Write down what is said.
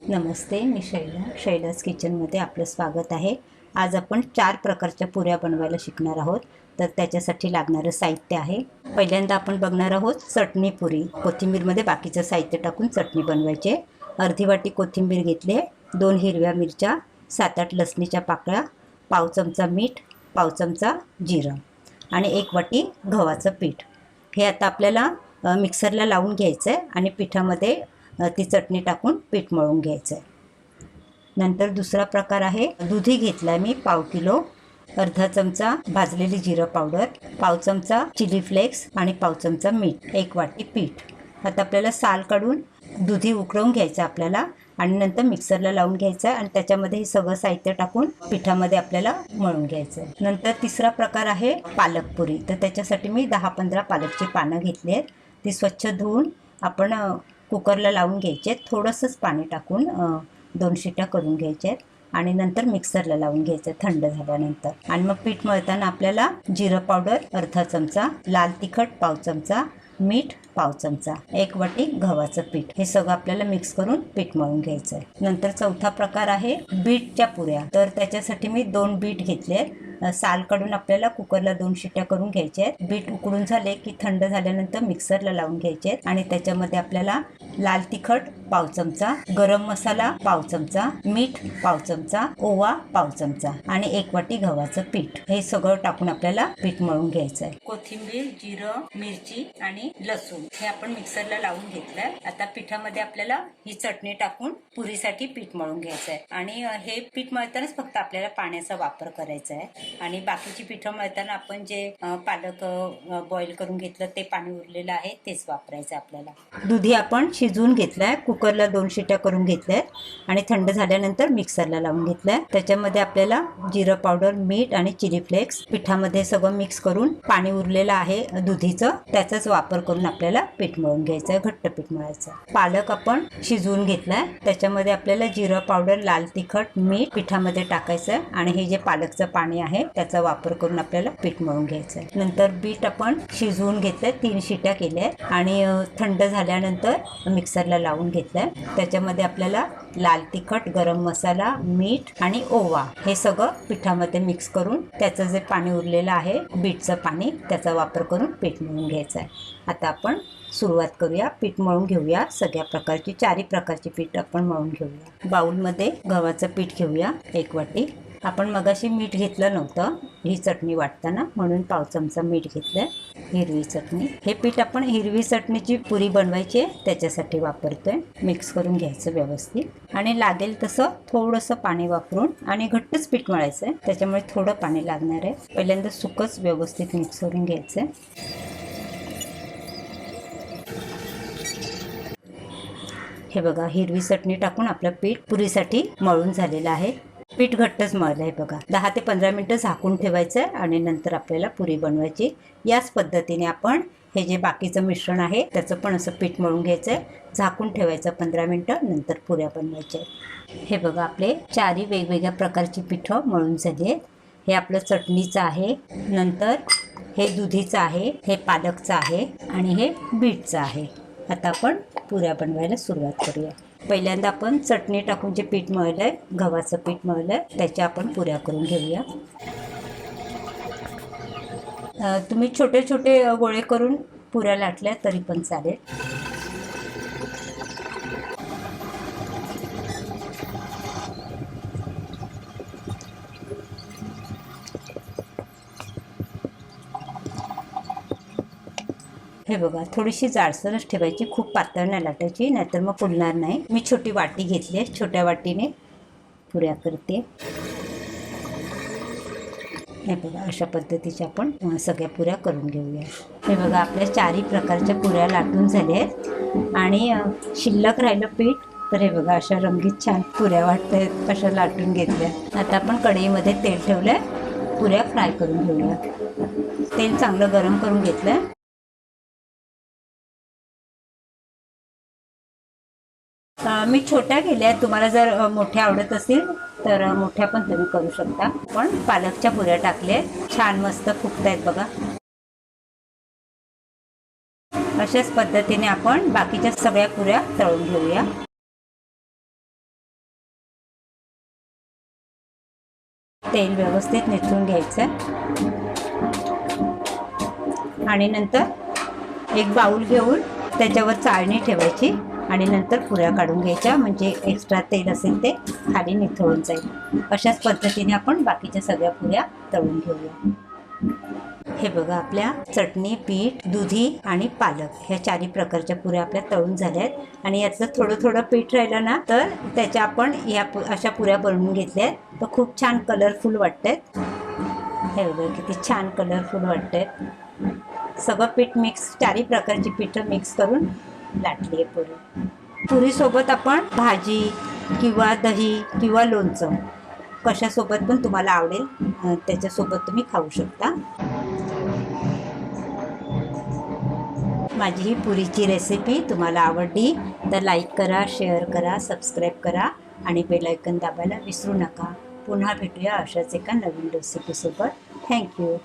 नमस्ते, मी शैलास किचनमध्ये आपलं स्वागत आहे. आज आपण 4 प्रकारच्या पुऱ्या बनवायला शिकणार आहोत. तर त्याच्यासाठी लागणारं साहित्य आहे. पहिल्यांदा आपण बघणार आहोत चटणी पुरी. कोथिंबीरमध्ये बाकीचं साहित्य टाकून चटणी बनवायची. अर्धी वाटी कोथिंबीर घेतली, 2 हिरव्या मिरच्या, 7-8 लसणीच्या पाकळ्या, पाव चमचा मीठ, पाव चमचा जिरं आणि 1 वाटी गव्हाचं पीठ. हे आता आपल्याला मिक्सरला लावून घ्यायचं आहे आणि पिठामध्ये ती चटणी टाकून पीठ मळून घ्यायचं आहे. नंतर दुसरा प्रकार आहे, दुधी घेतला मी पाव किलो, अर्धा चमचा भाजलेली जिरं पावडर, पाव चमचा चिली फ्लेक्स आणि पाव चमचा मीठ, 1 वाटी पीठ. आता आपल्याला साल काढून दुधी उकळवून घ्यायचं आपल्याला आणि नंतर मिक्सरला लावून घ्यायचं आहे आणि त्याच्यामध्ये हे सगळं साहित्य टाकून पिठामध्ये आपल्याला मळून घ्यायचं आहे. नंतर तिसरा प्रकार आहे पालक पुरी. तर त्याच्यासाठी मी 10-15 पालकची पानं घेतली आहेत. ती स्वच्छ धुवून आपण कुकरला लावून घ्यायचे. थोडंसंच पाणी टाकून 2 शिट्या करून घ्यायच्या आहेत आणि नंतर मिक्सरला लावून घ्यायचं थंड झाल्यानंतर. आणि मग पीठ मळताना आपल्याला जिरं पावडर अर्धा चमचा, लाल तिखट पाव चमचा, मीठ पाव चमचा, 1 वाटी गव्हाचं पीठ, हे सगळं आपल्याला मिक्स करून पीठ मळून घ्यायचं आहे. नंतर चौथा प्रकार आहे बीटच्या पुऱ्या. तर त्याच्यासाठी मी 2 बीट घेतले. साल काढून आपल्याला कुकरला 2 शिट्या करून घ्यायच्या आहेत. बीट उकडून झाले की थंड झाल्यानंतर मिक्सरला लावून घ्यायचे आहेत आणि त्याच्यामध्ये आपल्याला लाल तिखट पाव चमचा, गरम मसाला पाव चमचा, मीठ पाव चमचा, ओवा पाव चमचा आणि 1 वाटी गव्हाचं पीठ, हे सगळं टाकून आपल्याला पीठ मळून घ्यायचं आहे. कोथिंबीर, जिरं, मिरची आणि लसूण हे आपण मिक्सरला लावून घेतलंय. आता पिठामध्ये आपल्याला ही चटणी टाकून पुरीसाठी पीठ मळून घ्यायचं आहे. आणि हे पीठ मळतानाच फक्त आपल्याला पाण्याचा वापर करायचा आहे आणि बाकीची पिठं मळताना आपण जे पालक बॉईल करून घेतलं ते पाणी उरलेलं आहे तेच वापरायचं आपल्याला. दुधी आपण शिजवून घेतलाय, कुकरला 2 शिट्या करून घेतल्या आणि थंड झाल्यानंतर मिक्सरला लावून घेतलंय. त्याच्यामध्ये आपल्याला जिरं पावडर, मीठ आणि चिली फ्लेक्स पिठामध्ये सगळं मिक्स करून पाणी उरलेलं आहे दुधीचं, त्याचाच वापर करून आपल्याला पीठ मळून घ्यायचं आहे, घट्ट पीठ मळायचं. पालक आपण शिजवून घेतलाय, त्याच्यामध्ये आपल्याला जिरं पावडर, लाल तिखट, मीठ पिठामध्ये टाकायचं आहे आणि हे जे पालकचं पाणी आहे त्याचा वापर करून आपल्याला पीठ मळून घ्यायचं आहे. नंतर बीट आपण शिजवून घेतलंय, 3 शिट्या केल्या आणि थंड झाल्यानंतर मिक्सरला लावून घेतलंय. त्याच्यामध्ये आपल्याला लाल तिखट, गरम मसाला, मीठ आणि ओवा हे सगळं पिठामध्ये मिक्स करून त्याचं जे पाणी उरलेलं आहे बीटचं पाणी, त्याचा वापर करून पीठ मळून घ्यायचं आहे. आता आपण सुरुवात करूया, पीठ मळून घेऊया. सगळ्या प्रकारची 4 प्रकारची पीठ आपण मळून घेऊया. बाउलमध्ये गव्हाचं पीठ घेऊया 1 वाटी. आपण मगाशी मीठ घेतलं नव्हतं ही चटणी वाटताना, म्हणून पाव चमचा मीठ घेतलं. हिरवी चटणी, हे पीठ आपण हिरवी चटणीची पुरी बनवायची आहे त्याच्यासाठी वापरतोय. मिक्स करून घ्यायचं व्यवस्थित आणि लागेल तसं थोडंसं पाणी वापरून आणि घट्टच पीठ मळायचं आहे, त्याच्यामुळे थोडं पाणी लागणार आहे. पहिल्यांदा सुकच व्यवस्थित मिक्स करून घ्यायचं. हे बघा, हिरवी चटणी टाकून आपलं पीठ पुरीसाठी मळून झालेलं आहे. पीठ घट्टच मळलं आहे बघा. 10 ते 15 मिनटं झाकून ठेवायचं आणि नंतर आपल्याला पुरी बनवायची. याच पद्धतीने आपण हे जे बाकीचं मिश्रण आहे त्याचं पण असं पीठ मळून घ्यायचं आहे, झाकून ठेवायचं 15 मिनटं, नंतर पुऱ्या बनवायच्या. हे बघा, आपले 4 वेगवेगळ्या प्रकारची पिठं मळून झाली आहेत. हे आपलं चटणीचं आहे, नंतर हे दुधीचं आहे, हे पालकचं आहे आणि हे बीटचं आहे. आता आपण पुऱ्या बनवायला सुरुवात करूया. पहिल्यांदा आपण चटणी टाकून जे पीठ मळलंय, गव्हाचं पीठ मळलंय, त्याच्या आपण पुऱ्या करून घेऊया. तुम्ही छोटे छोटे गोळे करून पुऱ्या लाटल्या तरी पण चालेल. हे बघा, थोडीशी जाडसरच ठेवायची, खूप पातळ नाही लाटायची, नाहीतर मग फुलणार नाही. मी छोटी वाटी घेतली आहे, छोट्या वाटीने पुऱ्या करते. हे बघा, अशा पद्धतीच्या आपण सगळ्या पुऱ्या करून घेऊया. हे बघा, आपल्या 4 प्रकारच्या पुऱ्या लाटून झाल्या आहेत आणि शिल्लक राहिलं पीठ. तर हे बघा, अशा रंगीत छान पुऱ्या वाटत आहेत, अशा लाटून घेतल्या. आता आपण कढईमध्ये तेल ठेवलंय, पुऱ्या फ्राय करून घेऊया. तेल चांगलं गरम करून घेतलंय. मी छोट्या केल्या, तुम्हाला जर मोठ्या आवडत असतील तर मोठ्या पण तुम्ही करू शकता. पण पालकच्या पुऱ्या टाकल्या, छान मस्त फुगतायत बघा. अशाच पद्धतीने आपण बाकीच्या सगळ्या पुऱ्या तळून घेऊया. तेल व्यवस्थित निथळून घ्यायचं आणि नंतर एक बाऊल घेऊन त्याच्यावर चाळणी ठेवायची आणि नंतर पुऱ्या काढून घ्यायच्या, म्हणजे एक्स्ट्रा तेल असेल ते खाली निथळून जाईल. अशाच पद्धतीने आपण बाकीच्या सगळ्या पुऱ्या तळून घेऊया. हे बघा, आपल्या चटणी, पीठ, दुधी आणि पालक ह्या चारही प्रकारच्या पुऱ्या आपल्या तळून झाल्या आहेत. आणि यातलं थोडं थोडं पीठ राहिलं ना, तर त्याच्या आपण अशा पुऱ्या बनवून घेतल्या आहेत. तर खूप छान कलरफुल वाटतात. हे बघा किती छान कलरफुल वाटतात. सगळं पीठ मिक्स, चारही प्रकारची पीठं मिक्स करून लाटली आहे पुरी. पुरीसोबत आपण भाजी किंवा दही किंवा लोणचं कशासोबत पण तुम्हाला आवडेल त्याच्यासोबत तुम्ही खाऊ शकता. माझी ही पुरीची रेसिपी तुम्हाला आवडली तर लाईक करा, शेअर करा, सबस्क्राईब करा आणि बेल आयकॉन दाबायला विसरू नका. पुन्हा भेटूया अशाच एका नवीन रेसिपीसोबत. थँक्यू.